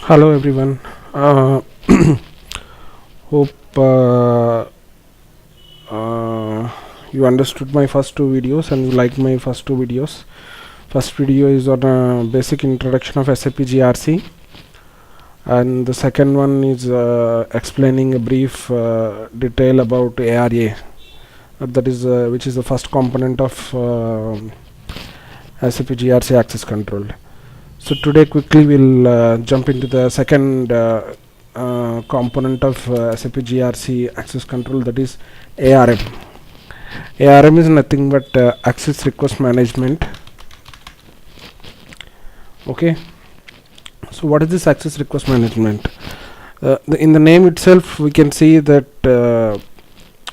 Hello everyone. Hope you understood my first two videos and you liked my first two videos. First video is on a basic introduction of SAP GRC, and the second one is explaining a brief detail about ARA. That is which is the first component of SAP GRC access control. So today quickly we'll jump into the second component of SAP GRC access control, that is ARM. ARM is nothing but access request management. Okay, so what is this access request management? In the name itself we can see that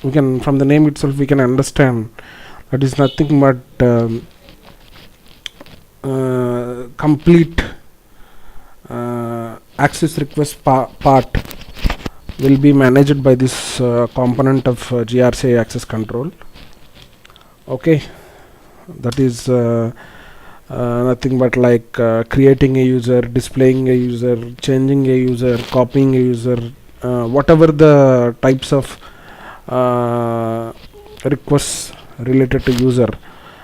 from the name itself we can understand that is nothing but complete access request part will be managed by this component of GRC access control. Okay, that is nothing but like creating a user, displaying a user, changing a user, copying a user, whatever the types of requests related to user,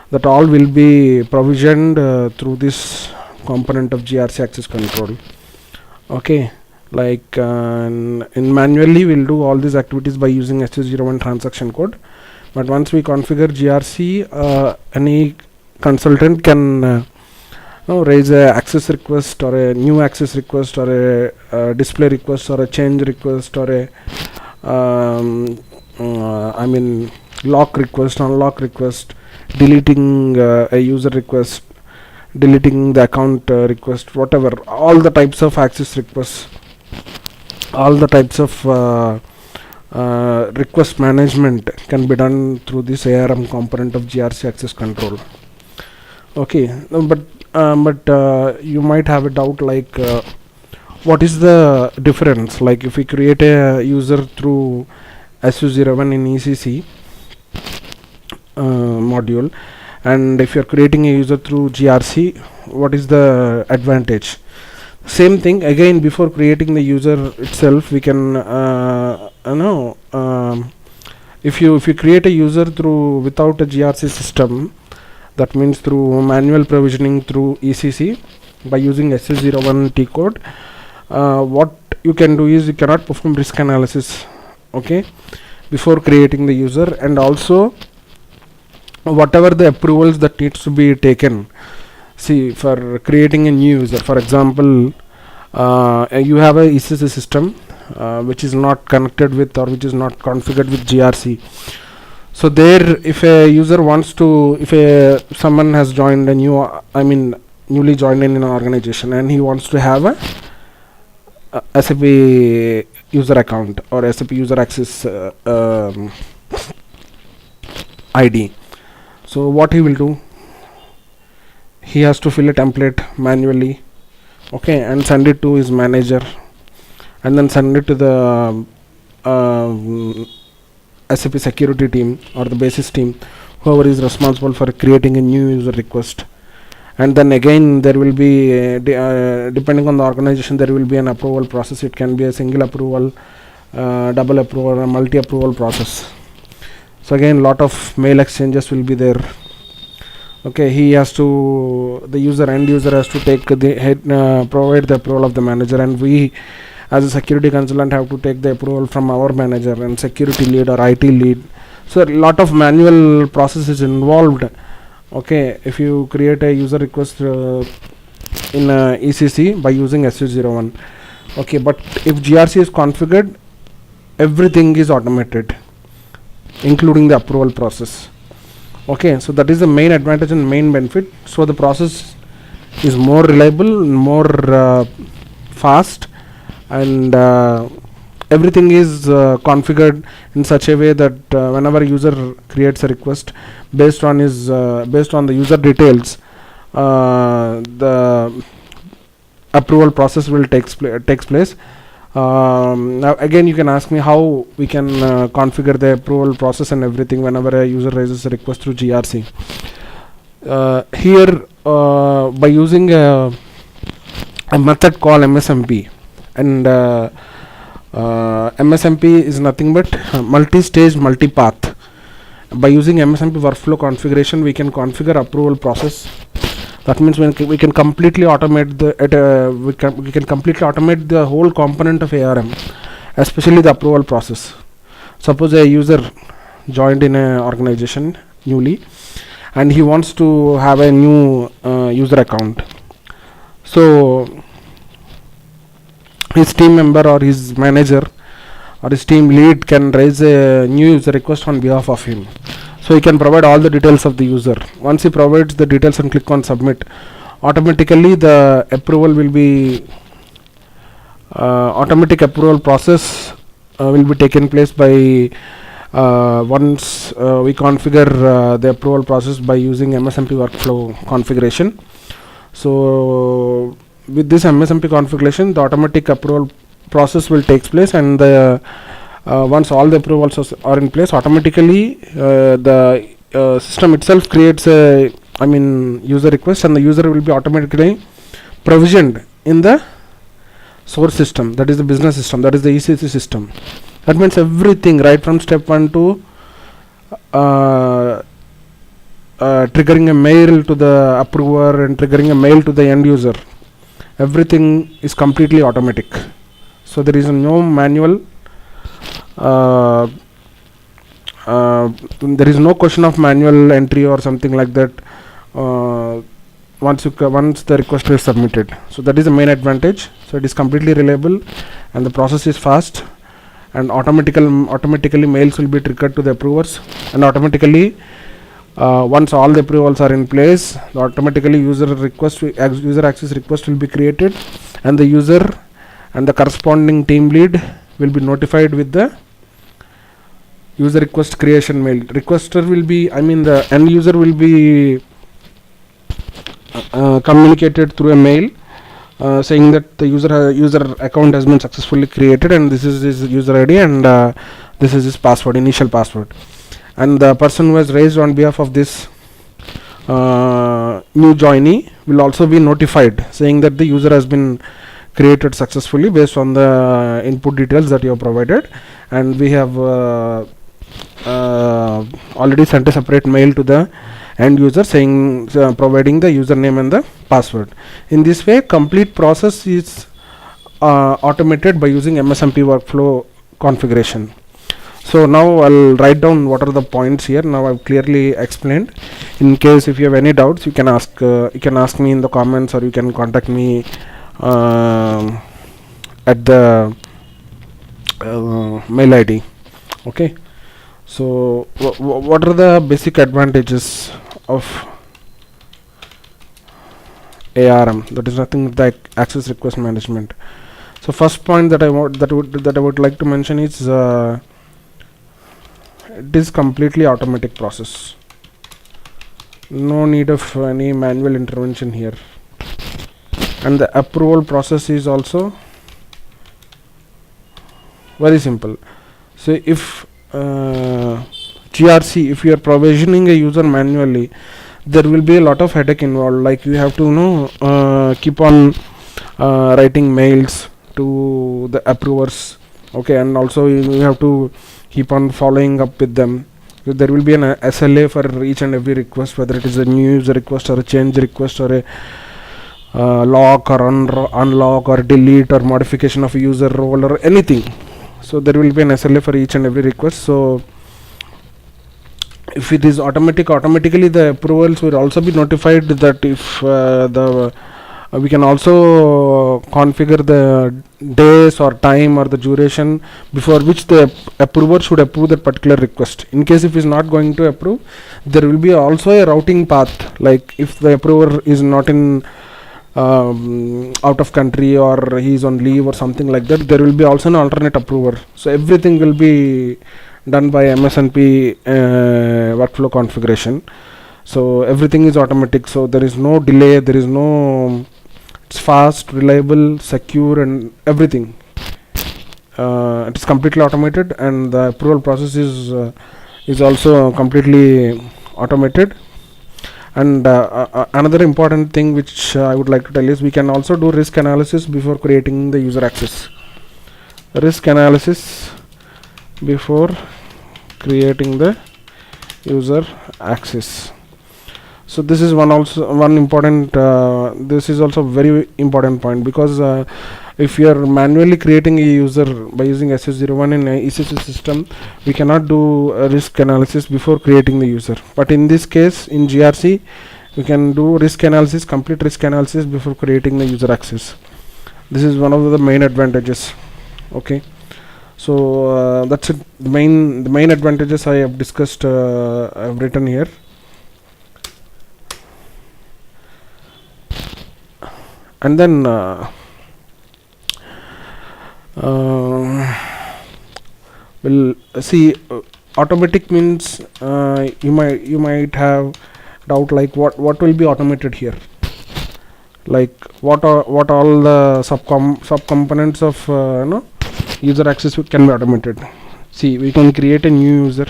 that all will be provisioned through this component of GRC access control. Okay, like in manually we'll do all these activities by using SU01 transaction code, but once we configure GRC, any consultant can raise a access request or a new access request or a display request or a change request or a lock request, unlock request, deleting a user request, deleting the account request, whatever, all the types of access requests, all the types of request management can be done through this ARM component of GRC access control. Okay, but you might have a doubt like what is the difference, like if we create a user through SU01 in ECC module, and if you're creating a user through GRC, what is the advantage? Same thing again, before creating the user itself we can if you create a user through without a GRC system, that means through manual provisioning through ECC by using SU01 T code, what you can do is you cannot perform risk analysis, okay, before creating the user, and also whatever the approvals that needs to be taken. See, for creating a new user, for example, you have a ECC system which is not connected with or which is not configured with GRC. So there, if a user wants to, if someone has joined a new, newly joined in an organization and he wants to have a SAP user account or SAP user access ID, so what he will do, he has to fill a template manually, okay, and send it to his manager, and then send it to the SAP security team or the basis team, whoever is responsible for creating a new user request. And then again there will be depending on the organization, there will be an approval process. It can be a single approval, double approval, or multi approval process. So again, lot of mail exchanges will be there. Okay, he has to, the user, end user has to take the provide the approval of the manager, and we as a security consultant have to take the approval from our manager and security lead or IT lead. So a lot of manual process is involved. Okay, if you create a user request in ECC by using SU01. Okay, but if GRC is configured, everything is automated, including the approval process. Okay, so that is the main advantage and main benefit. So the process is more reliable, more fast, and everything is configured in such a way that whenever user creates a request based on his based on the user details, the approval process will takes place. Now again, you can ask me how we can configure the approval process and everything whenever a user raises a request through GRC. Here by using a a method called MSMP. And MSMP is nothing but multi-stage multi-path. By using MSMP workflow configuration, we can configure approval process. That means we can completely automate we can completely automate the whole component of ARM, especially the approval process. Suppose a user joined in an organization newly, and he wants to have a new user account. So his team member or his manager or his team lead can raise a new user request on behalf of him. So he can provide all the details of the user. Once he provides the details and click on submit, automatically the approval will be automatic approval process will be taken place by once we configure the approval process by using MSMP workflow configuration. So with this MSMP configuration, the automatic approval process will take place, and the once all the approvals are in place, automatically the system itself creates a user request, and the user will be automatically provisioned in the source system, that is the business system, that is the ECC system. That means everything right from step 1 to triggering a mail to the approver and triggering a mail to the end user, everything is completely automatic. So there is no manual, there is no question of manual entry or something like that once the request is submitted. So that is the main advantage. So it is completely reliable, and the process is fast, and automatically mails will be triggered to the approvers, and automatically once all the approvals are in place, automatically user access request will be created, and the user and the corresponding team lead will be notified with the user request creation mail. Requester will be, the end user will be communicated through a mail saying that the user account has been successfully created, and this is his user ID, and this is his password, initial password. And the person who has raised on behalf of this new joinee will also be notified saying that the user has been created successfully based on the input details that you have provided, and we have already sent a separate mail to the end user saying providing the username and the password. In this way, complete process is automated by using MSMP workflow configuration. So now I'll write down what are the points here. Now I've clearly explained. In case if you have any doubts, you can ask me in the comments, or you can contact me at the mail ID. Okay. So what are the basic advantages of ARM? That is nothing like access request management. So first point that I would like to mention is it is completely automatic process. No need of any manual intervention here, and the approval process is also very simple. So if GRC, if you are provisioning a user manually, there will be a lot of headache involved, like you have to keep on writing mails to the approvers, okay, and also you have to keep on following up with them. So there will be an SLA for each and every request, whether it is a new user request or a change request or a lock or unlock or delete or modification of a user role or anything. So there will be an SLA for each and every request. So if it is automatically the approvals will also be notified that if we can also configure the days or time or the duration before which the approver should approve that particular request. In case if he is not going to approve, there will be also a routing path, like if the approver is not in out of country or he is on leave or something like that, there will be also an alternate approver. So everything will be done by MSMP workflow configuration. So everything is automatic, so there is no delay, there is no, it's fast, reliable, secure, and everything. It is completely automated, and the approval process is also completely automated. And another important thing which I would like to tell is we can also do risk analysis before creating the user access. Risk analysis before creating the user access. So this is one important this is also very important point, because if you are manually creating a user by using SS01 in a ECC system, we cannot do a risk analysis before creating the user. But in this case, in GRC, we can do risk analysis, complete risk analysis before creating the user access. This is one of the main advantages. Okay, so that's it. The main advantages I have discussed, I have written here. And then we'll see. Automatic means you might have doubt, like what will be automated here, like what all the subcomponents of user access can be automated. See, we can create a new user.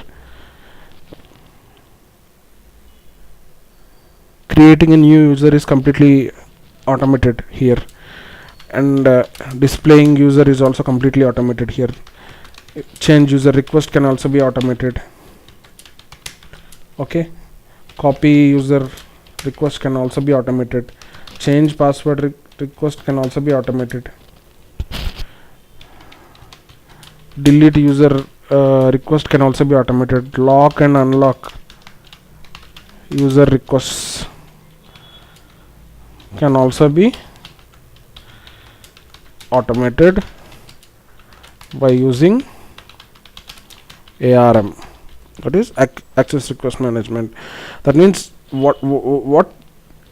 Creating a new user is completely automated here, and displaying user is also completely automated here. Change user request can also be automated. Okay, copy user request can also be automated. Change password request can also be automated. Delete user request can also be automated. Lock and unlock user requests can also be automated by using ARM, that is access request management. That means what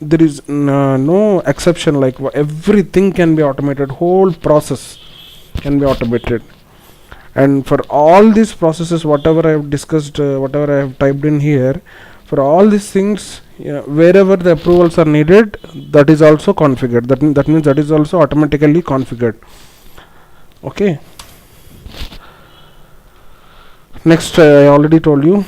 there is no exception, like everything can be automated, whole process can be automated. And for all these processes, whatever I have discussed, whatever I have typed in here, for all these things, wherever the approvals are needed, that is also configured. That means that is also automatically configured. Okay, next, I already told you,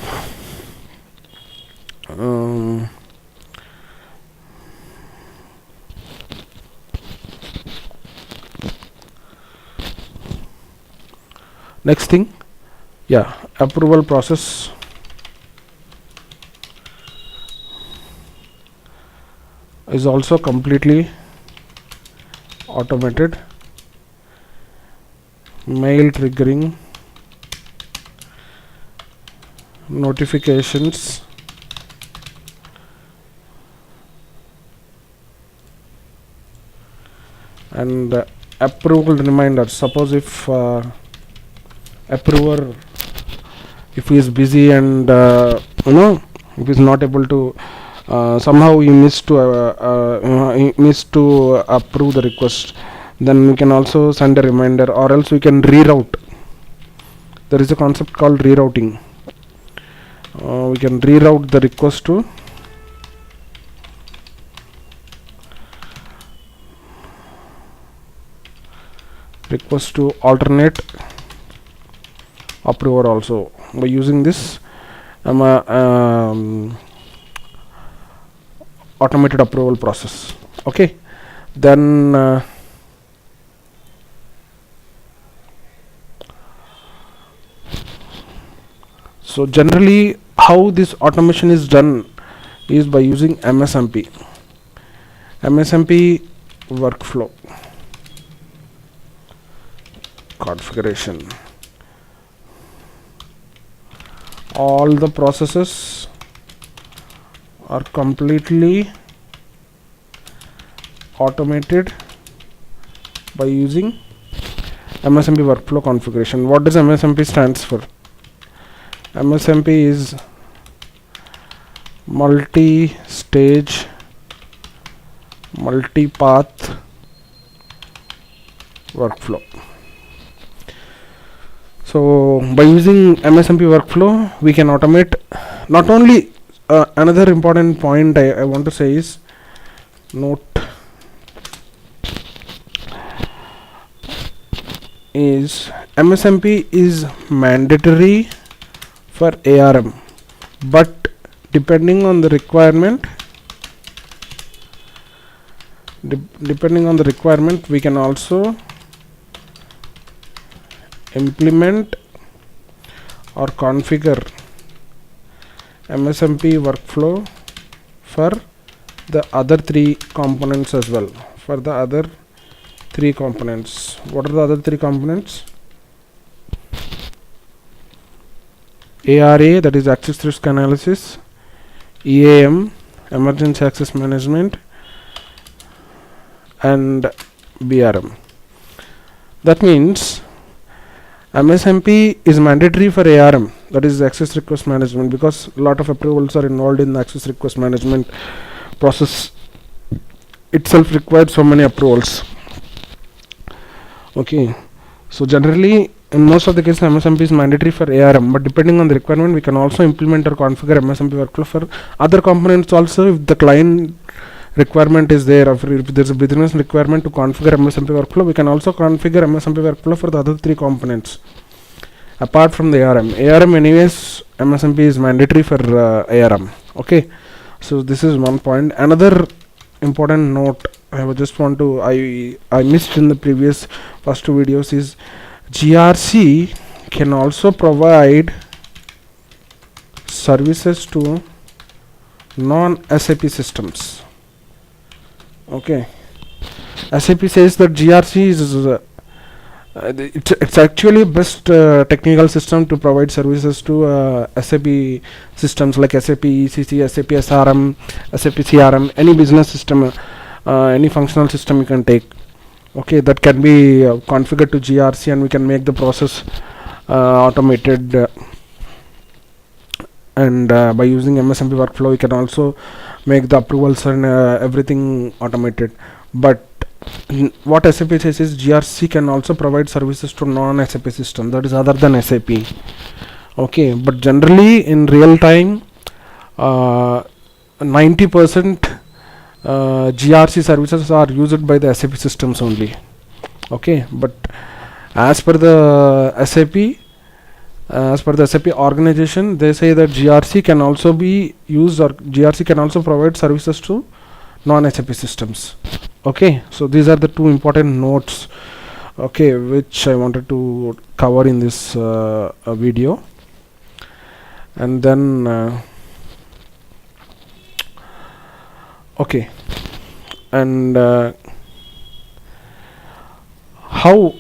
next thing, approval process is also completely automated. Mail triggering, notifications, and approval reminders. Suppose if approver, if he is busy and if he is not able to, somehow he missed to approve the request, then we can also send a reminder, or else we can reroute. There is a concept called rerouting. We can reroute the request to alternate approver also by using this automated approval process. Okay, then so generally how this automation is done is by using MSMP workflow configuration. All the processes are completely automated by using MSMP workflow configuration. What does MSMP stands for? MSMP is multi-stage, multi-path workflow. So by using MSMP workflow, we can automate not only another important point I want to say is, note is MSMP is mandatory for ARM, but depending on the requirement Depending on the requirement, we can also implement or configure MSMP workflow for the other three components as well. For the other three components, what are the other three components? ARA, that is access risk analysis, EAM, emergency access management, and BRM. That means MSMP is mandatory for ARM, that is access request management, because a lot of approvals are involved in the access request management process itself, required so many approvals. Okay, so generally in most of the cases MSMP is mandatory for ARM, but depending on the requirement we can also implement or configure MSMP workflow for other components also, if the client requirement is there, or if there is a business requirement to configure MSMP workflow, we can also configure MSMP workflow for the other three components apart from the ARM. ARM anyways, MSMP is mandatory for ARM. Okay, so this is one point. Another important note I would just want to I missed in the previous first two videos is GRC can also provide services to non-SAP systems. Okay, SAP says that GRC is it's actually best technical system to provide services to SAP systems like SAP ECC, SAP SRM, SAP CRM, any business system, any functional system you can take. Okay, that can be configured to GRC, and we can make the process automated, and by using MSMP workflow we can also make the approvals and everything automated. But what SAP says is GRC can also provide services to non-SAP system, that is other than SAP. Okay, but generally in real time 90% GRC services are used by the SAP systems only. Okay, but as per the SAP organization, they say that GRC can also be used, or GRC can also provide services to non-SAP systems. Okay, so these are the two important notes, okay, which I wanted to cover in this video. And then okay, and how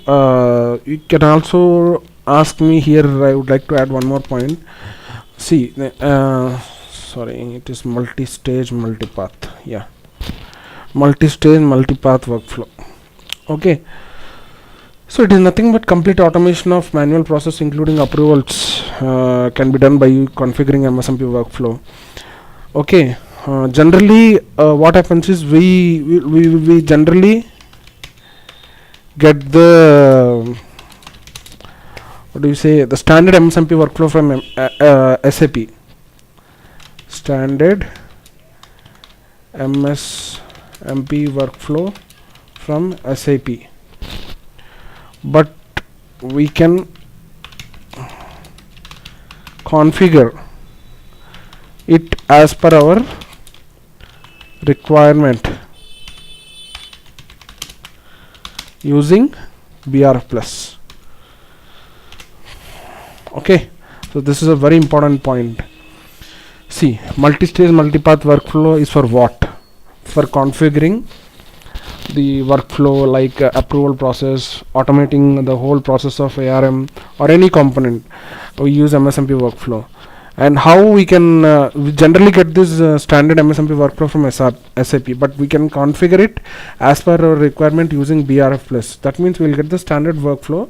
you can also ask me here. I would like to add one more point. See, sorry, it is multi-stage multipath. Yeah, multi-stage multipath workflow. Okay, so it is nothing but complete automation of manual process, including approvals, can be done by configuring MSMP workflow. Okay, generally what happens is we generally get the what do you say, the standard MSMP workflow from SAP, standard MSMP workflow from SAP, but we can configure it as per our requirement using BRF plus. Okay, so this is a very important point. See, multi-stage multipath workflow is for what? For configuring the workflow, like approval process, automating the whole process of ARM or any component. We use MSMP workflow. And how we can we generally get this standard MSMP workflow from SAP, but we can configure it as per our requirement using BRF plus. That means we'll get the standard workflow,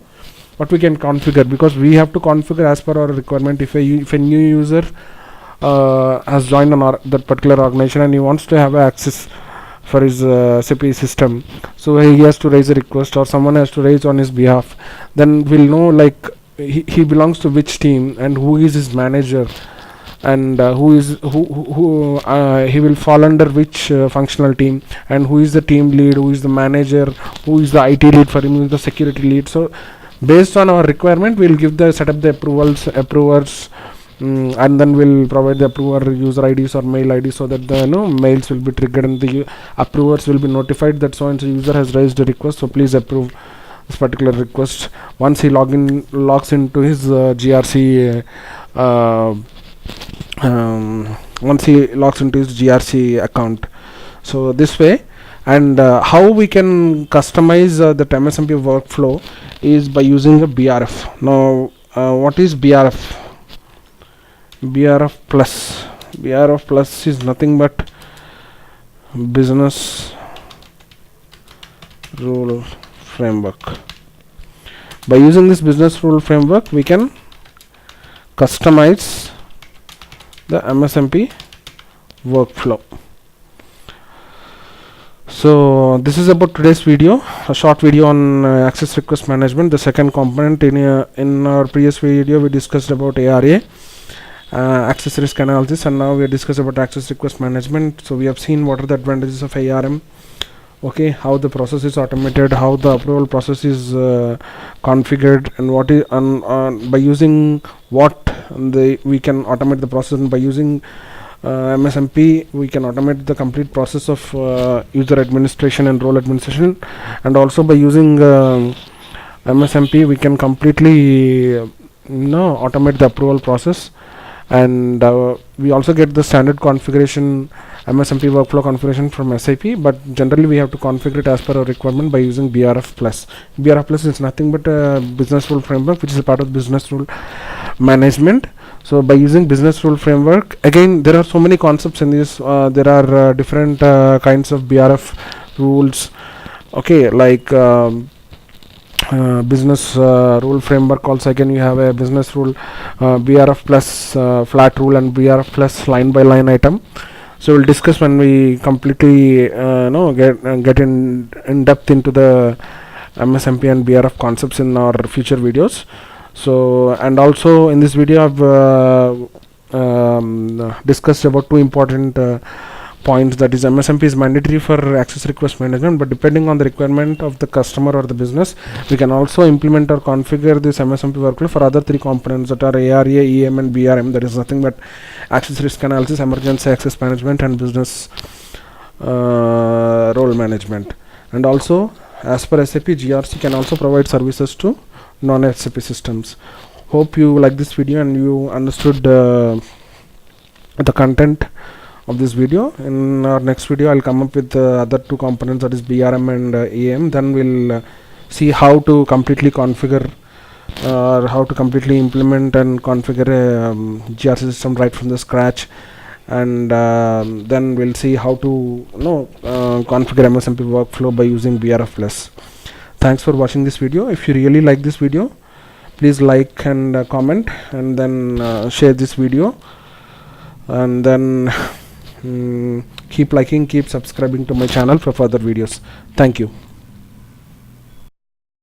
but we can configure, because we have to configure as per our requirement. If a new user has joined that particular organization and he wants to have access for his SAP system, so he has to raise a request, or someone has to raise on his behalf, then we'll know like he belongs to which team and who is his manager, and he will fall under which functional team, and who is the team lead, who is the manager, who is the IT lead for him, who is the security lead. So based on our requirement, we'll give the set up the approvers, and then we'll provide the approver user IDs or mail IDs, so that the mails will be triggered and the approvers will be notified that so and so user has raised a request, so please approve this particular request. Once he logs into his GRC once he logs into his GRC account. So this way. And how we can customize that MSMP workflow is by using a BRF. Now what is BRF? BRF plus. BRF plus is nothing but business rule framework. By using this business rule framework, we can customize the MSMP workflow. So this is about today's video, a short video on access request management. The second component, in our previous video we discussed about ARA, access risk analysis, and now we discuss about access request management. So we have seen what are the advantages of ARM, okay, how the process is automated, how the approval process is configured, and what is by using what we can automate the process, and by using MSMP we can automate the complete process of user administration and role administration. And also by using MSMP we can completely automate the approval process. And we also get the standard configuration, MSMP workflow configuration from SAP, but generally we have to configure it as per our requirement by using BRF plus. BRF plus is nothing but a business rule framework, which is a part of business rule management. So by using business rule framework, again there are so many concepts in this. There are different kinds of BRF rules, okay, like business rule framework. Also again you have a business rule, BRF plus flat rule, and BRF plus line by line item. So we'll discuss when we completely get in depth into the MSMP and BRF concepts in our future videos. So, and also in this video I've discussed about two important points, that is MSMP is mandatory for access request management, but depending on the requirement of the customer or the business, we can also implement or configure this MSMP workflow for other three components, that are ARA, EM and BRM. That is nothing but access risk analysis, emergency access management, and business role management. And also as per SAP, GRC can also provide services to non-SAP systems. Hope you like this video and you understood the content of this video. In our next video I'll come up with the other two components, that is BRM and EM. Then we'll see how to completely configure or how to completely implement and configure a GRC system right from the scratch. And then we'll see how to configure MSMP workflow by using BRF plus. Thanks for watching this video. If you really like this video, please like and comment, and then share this video, and then keep liking, keep subscribing to my channel for further videos. Thank you.